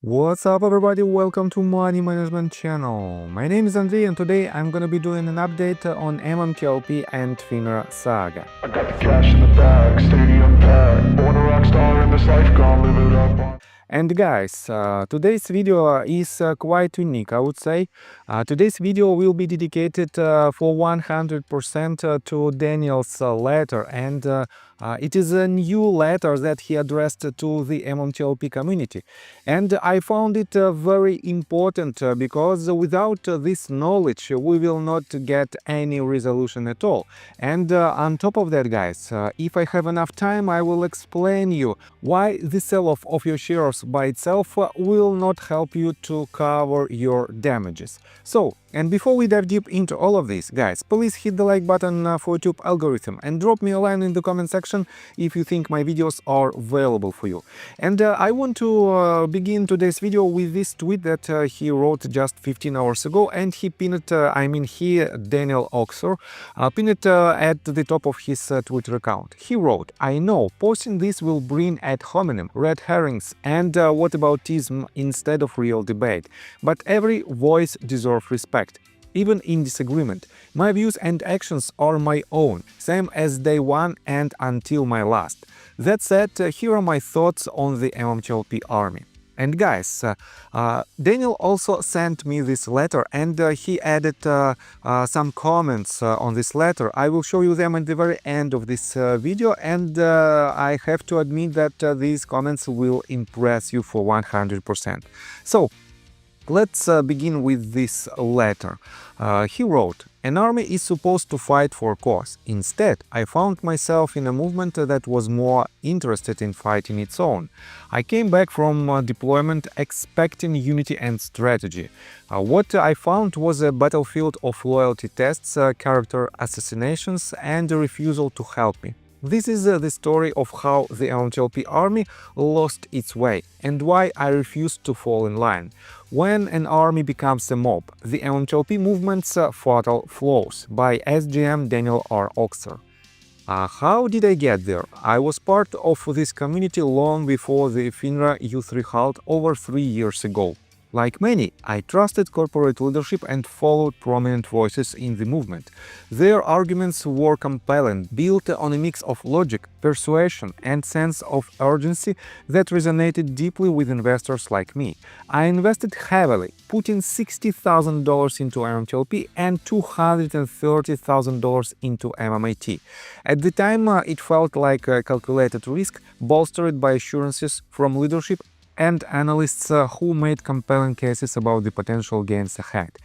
What's up everybody, welcome to Money Management channel. My name is Andrei and today I'm gonna be doing an update on MMTLP and FINRA saga. I got the cash in the bag, stadium packed. Born a rock star in this life, gonna live it up. And guys, today's video is quite unique, I would say. Today's video will be dedicated for 100% to Daniel's letter, and it is a new letter that he addressed to the MMTLP community. And I found it very important because without this knowledge we will not get any resolution at all. And on top of that, guys, if I have enough time, I will explain you why the sell-off of your shares by itself will not help you to cover your damages. So, and before we dive deep into all of this, guys, please hit the like button for YouTube algorithm and drop me a line in the comment section if you think my videos are valuable for you. And I want to begin today's video with this tweet that he wrote just 15 hours ago, and he pinned it, Daniel Oxer, pinned it at the top of his Twitter account. He wrote, "I know posting this will bring ad hominem, red herrings, and whataboutism instead of real debate, but every voice deserves respect. Even in disagreement, my views and actions are my own, same as day one and until my last. That said, here are my thoughts on the MMTLP army." And guys, Daniel also sent me this letter, and he added some comments on this letter. I will show you them at the very end of this video, and I have to admit that these comments will impress you for 100%. So, let's begin with this letter. He wrote, "An army is supposed to fight for a cause. Instead, I found myself in a movement that was more interested in fighting its own. I came back from deployment expecting unity and strategy. What I found was a battlefield of loyalty tests, character assassinations, and a refusal to help me. This is the story of how the MMTLP army lost its way and why I refused to fall in line. When an army becomes a mob, the MMTLP movement's fatal flaws," by SGM Daniel R. Oxer. How did I get there? I was part of this community long before the FINRA Youth Halt over 3 years ago. Like many, I trusted corporate leadership and followed prominent voices in the movement. Their arguments were compelling, built on a mix of logic, persuasion, and sense of urgency that resonated deeply with investors like me. I invested heavily, putting $60,000 into MMTLP and $230,000 into MMAT. At the time, it felt like a calculated risk, bolstered by assurances from leadership and analysts who made compelling cases about the potential gains ahead.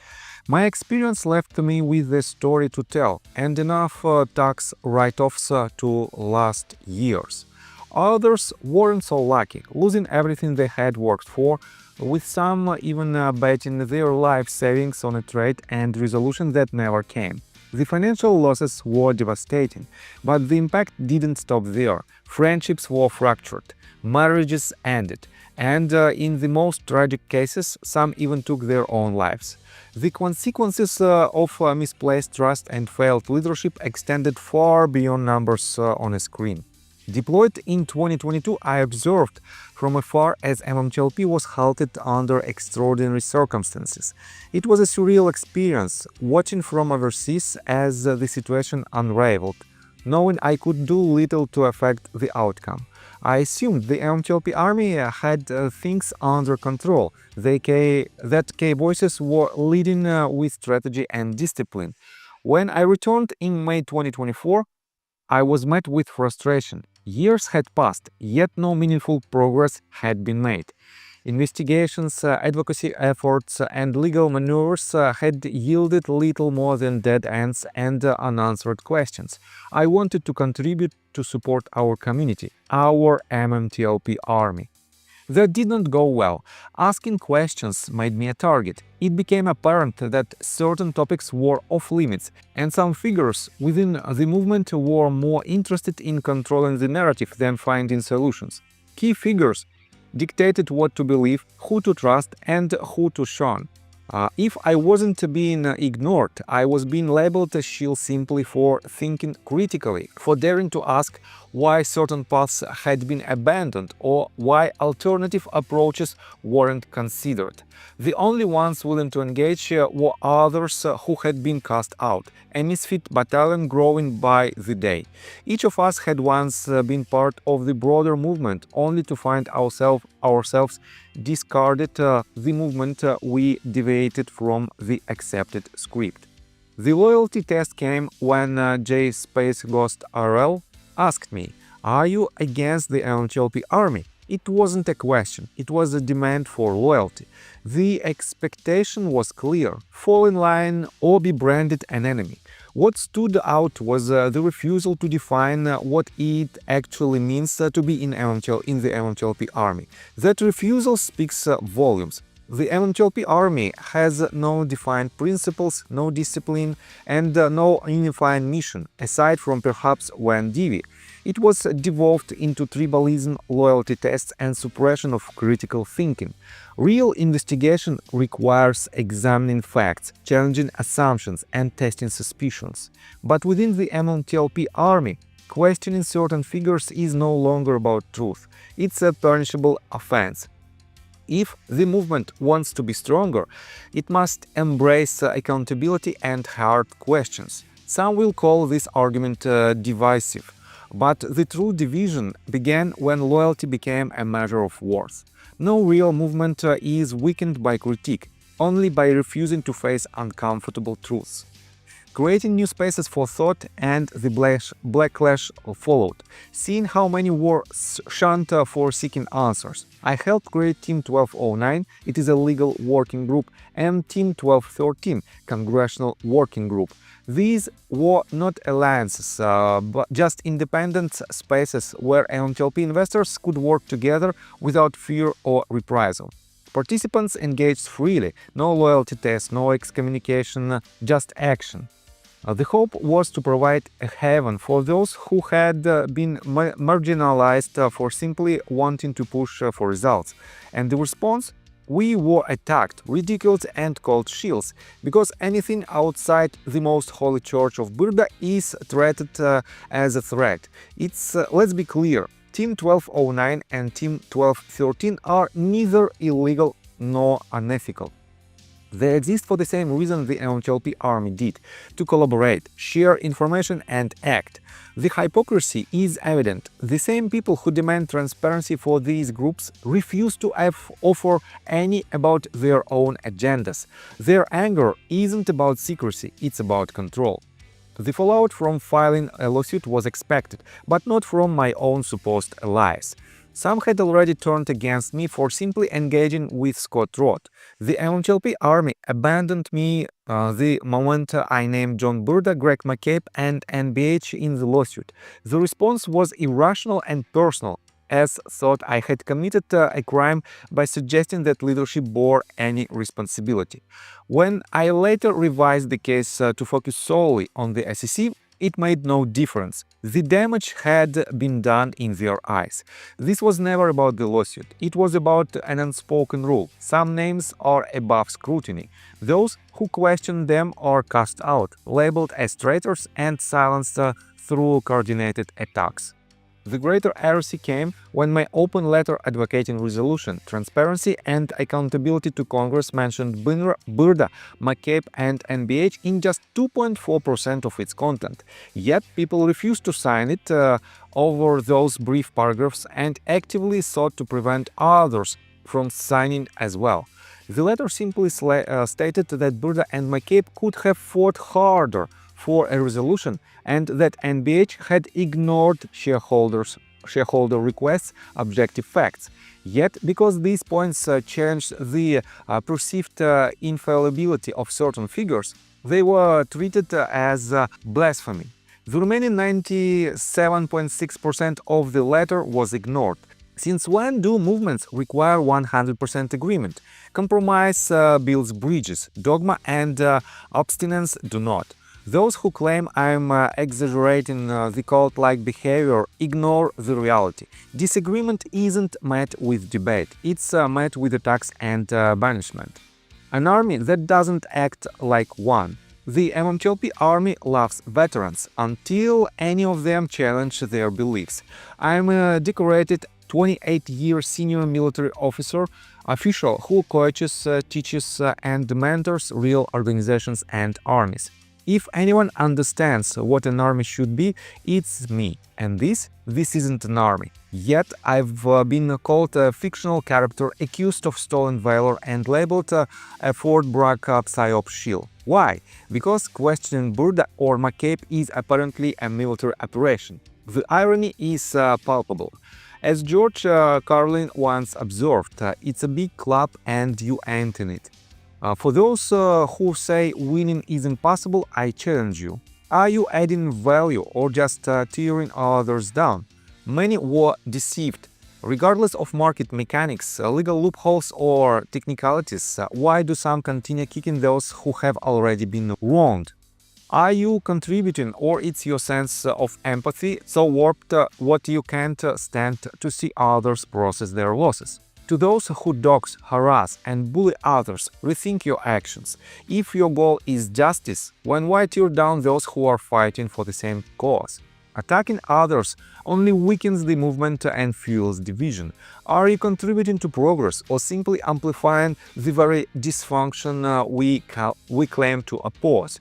My experience left me with a story to tell and enough tax write-offs to last years. Others weren't so lucky, losing everything they had worked for, with some even betting their life savings on a trade and resolution that never came. The financial losses were devastating, but the impact didn't stop there. Friendships were fractured, marriages ended, and in the most tragic cases, some even took their own lives. The consequences of misplaced trust and failed leadership extended far beyond numbers on a screen. Deployed in 2022, I observed from afar as MMTLP was halted under extraordinary circumstances. It was a surreal experience, watching from overseas as the situation unraveled, knowing I could do little to affect the outcome. I assumed the MMTLP army had things under control, that key voices were leading with strategy and discipline. When I returned in May 2024, I was met with frustration. Years had passed, yet no meaningful progress had been made. Investigations, advocacy efforts, and legal maneuvers had yielded little more than dead ends and unanswered questions. I wanted to contribute to support our community, our MMTLP army. That did not go well. Asking questions made me a target. It became apparent that certain topics were off limits, and some figures within the movement were more interested in controlling the narrative than finding solutions. Key figures dictated what to believe, who to trust, and who to shun. If I wasn't being ignored, I was being labeled a shield simply for thinking critically, for daring to ask why certain paths had been abandoned or why alternative approaches weren't considered. The only ones willing to engage were others who had been cast out, a misfit battalion growing by the day. Each of us had once been part of the broader movement, only to find ourselves discarded the moment we deviated from the accepted script. The loyalty test came when J Space Ghost RL asked me, "Are you against the MMTLP army?" It wasn't a question, it was a demand for loyalty. The expectation was clear: fall in line or be branded an enemy. What stood out was the refusal to define what it actually means to be in the MMTLP army. That refusal speaks volumes. The MMTLP army has no defined principles, no discipline, and no unifying mission, aside from perhaps one divi. It was devolved into tribalism, loyalty tests, and suppression of critical thinking. Real investigation requires examining facts, challenging assumptions, and testing suspicions. But within the MMTLP army, questioning certain figures is no longer about truth. It's a punishable offense. If the movement wants to be stronger, it must embrace accountability and hard questions. Some will call this argument divisive. But the true division began when loyalty became a matter of worth. No real movement is weakened by critique, only by refusing to face uncomfortable truths. Creating new spaces for thought and the backlash followed, seeing how many were shunned for seeking answers. I helped create Team 1209, it is a legal working group, and Team 1213, Congressional Working Group. These were not alliances, but just independent spaces where MMTLP investors could work together without fear or reprisal. Participants engaged freely, no loyalty test, no excommunication, just action. The hope was to provide a haven for those who had been marginalized for simply wanting to push for results. And the response? We were attacked, ridiculed, and called shields, because anything outside the most holy church of Burda is treated as a threat. Let's be clear, Team 1209 and Team 1213 are neither illegal nor unethical. They exist for the same reason the MMTLP army did: to collaborate, share information, and act. The hypocrisy is evident. The same people who demand transparency for these groups refuse to offer any about their own agendas. Their anger isn't about secrecy, it's about control. The fallout from filing a lawsuit was expected, but not from my own supposed allies. Some had already turned against me for simply engaging with Scott Roth. The MMTLP army abandoned me the moment I named John Burda, Greg McCabe, and NBH in the lawsuit. The response was irrational and personal, as thought I had committed a crime by suggesting that leadership bore any responsibility. When I later revised the case to focus solely on the SEC, it made no difference. The damage had been done in their eyes. This was never about the lawsuit. It was about an unspoken rule. Some names are above scrutiny. Those who question them are cast out, labeled as traitors, and silenced through coordinated attacks. The greater heresy came when my open letter advocating resolution, transparency, and accountability to Congress mentioned Burda, McCabe, and NBH in just 2.4% of its content. Yet people refused to sign it over those brief paragraphs and actively sought to prevent others from signing as well. The letter simply stated that Burda and McCabe could have fought harder for a resolution and that NBH had ignored shareholder requests, objective facts. Yet, because these points changed the perceived infallibility of certain figures, they were treated as blasphemy. The remaining 97.6% of the letter was ignored. Since when do movements require 100% agreement? Compromise builds bridges, dogma and abstinence do not. Those who claim I'm exaggerating the cult-like behavior ignore the reality. Disagreement isn't met with debate, it's met with attacks and banishment. An army that doesn't act like one. The MMTLP army loves veterans until any of them challenge their beliefs. I'm a decorated 28-year senior military official who coaches, teaches, and mentors real organizations and armies. If anyone understands what an army should be, it's me. And this isn't an army. Yet I've been called a fictional character accused of stolen valor and labeled a Fort Bragg psyop shield. Why? Because questioning Burda or McCabe is apparently a military operation. The irony is palpable. As George Carlin once observed, it's a big club and you ain't in it. For those who say winning is impossible, I challenge you. Are you adding value or just tearing others down? Many were deceived. Regardless of market mechanics, legal loopholes or technicalities, why do some continue kicking those who have already been wronged? Are you contributing, or it's your sense of empathy so warped what you can't stand to see others process their losses? To those who dox, harass, and bully others, rethink your actions. If your goal is justice, then why tear down those who are fighting for the same cause? Attacking others only weakens the movement and fuels division. Are you contributing to progress or simply amplifying the very dysfunction we claim to oppose?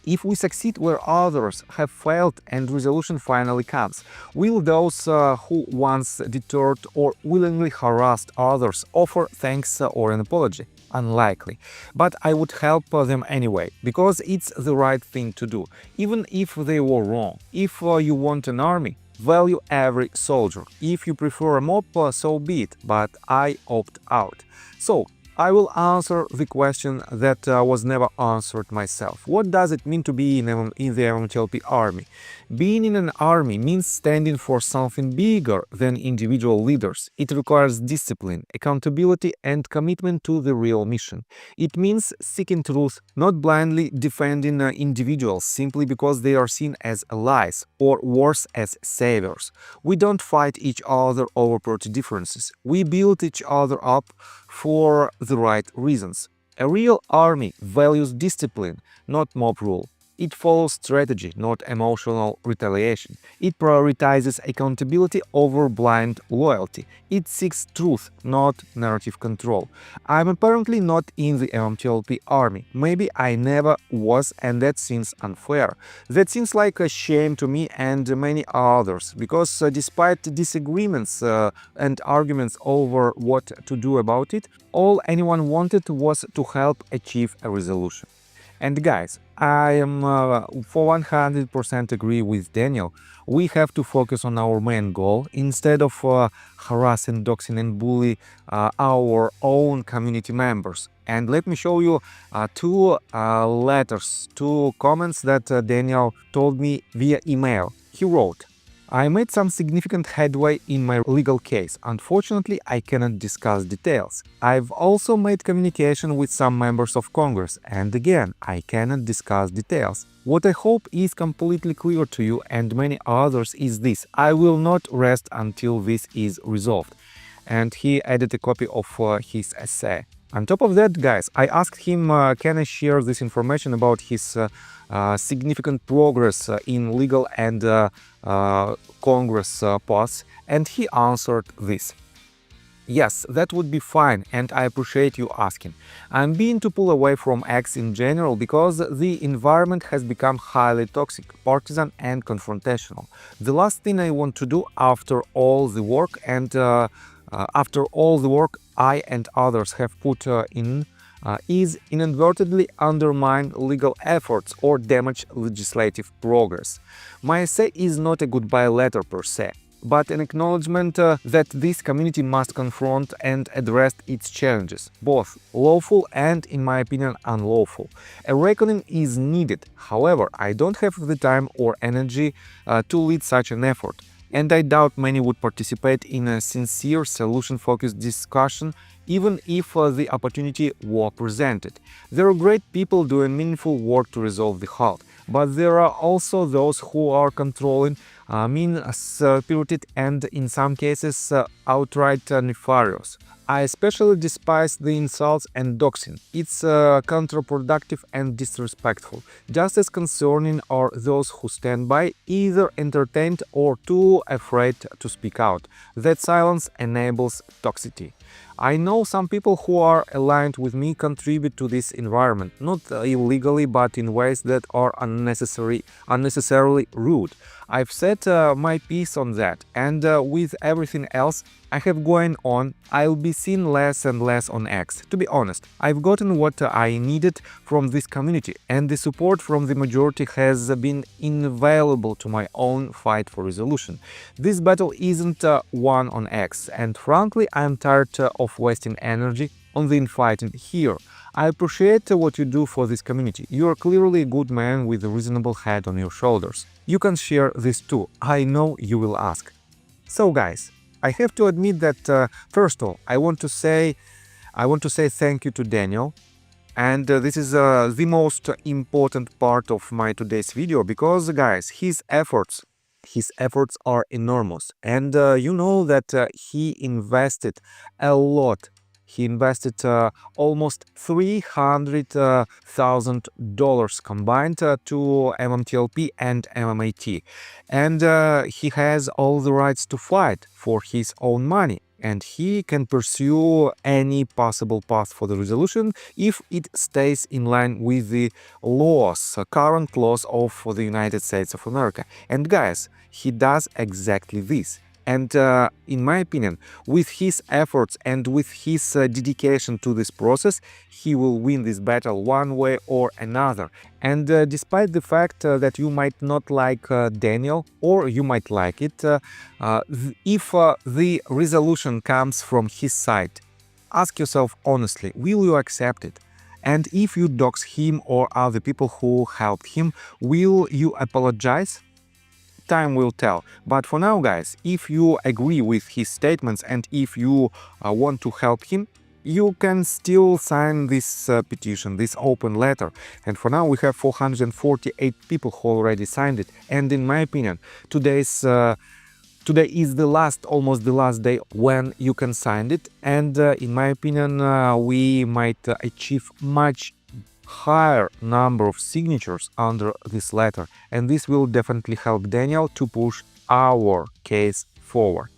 If we succeed where others have failed and resolution finally comes, will those who once deterred or willingly harassed others offer thanks or an apology? Unlikely. But I would help them anyway, because it's the right thing to do, even if they were wrong. If you want an army, value every soldier. If you prefer a mob, so be it, but I opt out. So, I will answer the question that was never answered myself. What does it mean to be in the MMTLP army? Being in an army means standing for something bigger than individual leaders. It requires discipline, accountability, and commitment to the real mission. It means seeking truth, not blindly defending individuals simply because they are seen as allies, or worse, as saviors. We don't fight each other over petty differences. We build each other up for the right reasons. A real army values discipline, not mob rule. It follows strategy, not emotional retaliation. It prioritizes accountability over blind loyalty. It seeks truth, not narrative control. I'm apparently not in the MMTLP army. Maybe I never was, and that seems unfair. That seems like a shame to me and many others, because despite disagreements and arguments over what to do about it, all anyone wanted was to help achieve a resolution. And guys, I am for 100% agree with Daniel. We have to focus on our main goal instead of harassing, doxing, and bully our own community members. And let me show you two letters, two comments that Daniel told me via email. He wrote, I made some significant headway in my legal case. Unfortunately, I cannot discuss details. I've also made communication with some members of Congress, and again, I cannot discuss details. What I hope is completely clear to you and many others is this: I will not rest until this is resolved. And he added a copy of his essay. On top of that, guys, I asked him, can I share this information about his significant progress in legal and Congress paths, and he answered this. Yes, that would be fine, and I appreciate you asking. I'm beginning to pull away from X in general because the environment has become highly toxic, partisan, and confrontational. The last thing I want to do after all the work I and others have put in is inadvertently undermine legal efforts or damage legislative progress. My essay is not a goodbye letter per se, but an acknowledgement that this community must confront and address its challenges, both lawful and, in my opinion, unlawful. A reckoning is needed. However, I don't have the time or energy to lead such an effort, and I doubt many would participate in a sincere, solution-focused discussion even if the opportunity were presented. There are great people doing meaningful work to resolve the halt, but there are also those who are controlling, mean-spirited, and in some cases outright nefarious. I especially despise the insults and doxing. It's counterproductive and disrespectful. Just as concerning are those who stand by, either entertained or too afraid to speak out. That silence enables toxicity. I know some people who are aligned with me contribute to this environment, not illegally, but in ways that are unnecessarily rude. I've said my piece on that, and with everything else I have going on, I'll be seen less and less on X. To be honest, I've gotten what I needed from this community, and the support from the majority has been invaluable to my own fight for resolution. This battle isn't won on X, and frankly, I'm tired of wasting energy on the infighting here. I appreciate what you do for this community. You are clearly a good man with a reasonable head on your shoulders. You can share this too. I know you will ask. So guys, I have to admit that first of all, I want to say thank you to Daniel. And this is the most important part of my today's video, because guys, his efforts are enormous, and you know that he invested a lot. He invested almost $300,000 combined to MMTLP and MMAT, and he has all the rights to fight for his own money, and he can pursue any possible path for the resolution if it stays in line with the laws, current laws of the United States of America. And guys, he does exactly this. And in my opinion, with his efforts and with his dedication to this process, he will win this battle one way or another. And despite the fact that you might not like Daniel, or you might like it, if the resolution comes from his side, ask yourself honestly, will you accept it? And if you dox him or other people who helped him, will you apologize? Time will tell. But for now, guys, if you agree with his statements and if you want to help him, you can still sign this petition, this open letter. And for now, we have 448 people who already signed it. And in my opinion, today is the almost the last day when you can sign it. And in my opinion, we might achieve much higher number of signatures under this letter, and this will definitely help Daniel to push our case forward.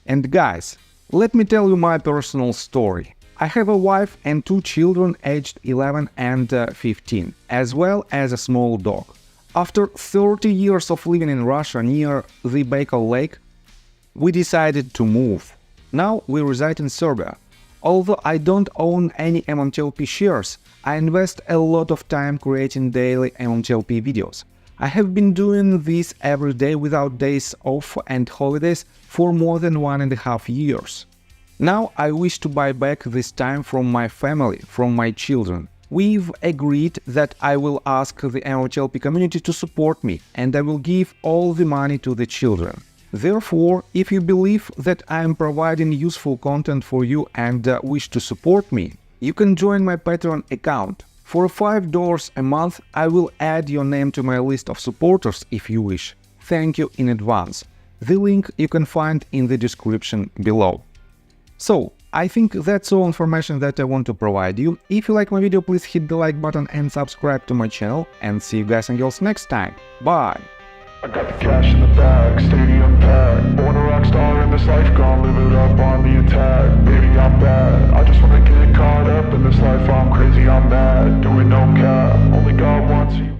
And guys, let me tell you my personal story. I have a wife and 2 children aged 11 and 15, as well as a small dog. After 30 years of living in Russia near the Baikal Lake, we decided to move. Now we reside in Serbia. Although I don't own any MMTLP shares, I invest a lot of time creating daily MMTLP videos. I have been doing this every day without days off and holidays for more than 1.5 years. Now I wish to buy back this time from my family, from my children. We've agreed that I will ask the MMTLP community to support me, and I will give all the money to the children. Therefore, if you believe that I am providing useful content for you and wish to support me, you can join my Patreon account. For $5 a month, I will add your name to my list of supporters if you wish. Thank you in advance. The link you can find in the description below. So, I think that's all information that I want to provide you. If you like my video, please hit the like button and subscribe to my channel, and see you guys and girls next time. Bye! I got the cash in the bag, stadium packed. Born a rock star in this life, gone live it up on the attack. Baby, I'm bad, I just wanna get caught up in this life. I'm crazy, I'm mad, doing no cap. Only God wants you.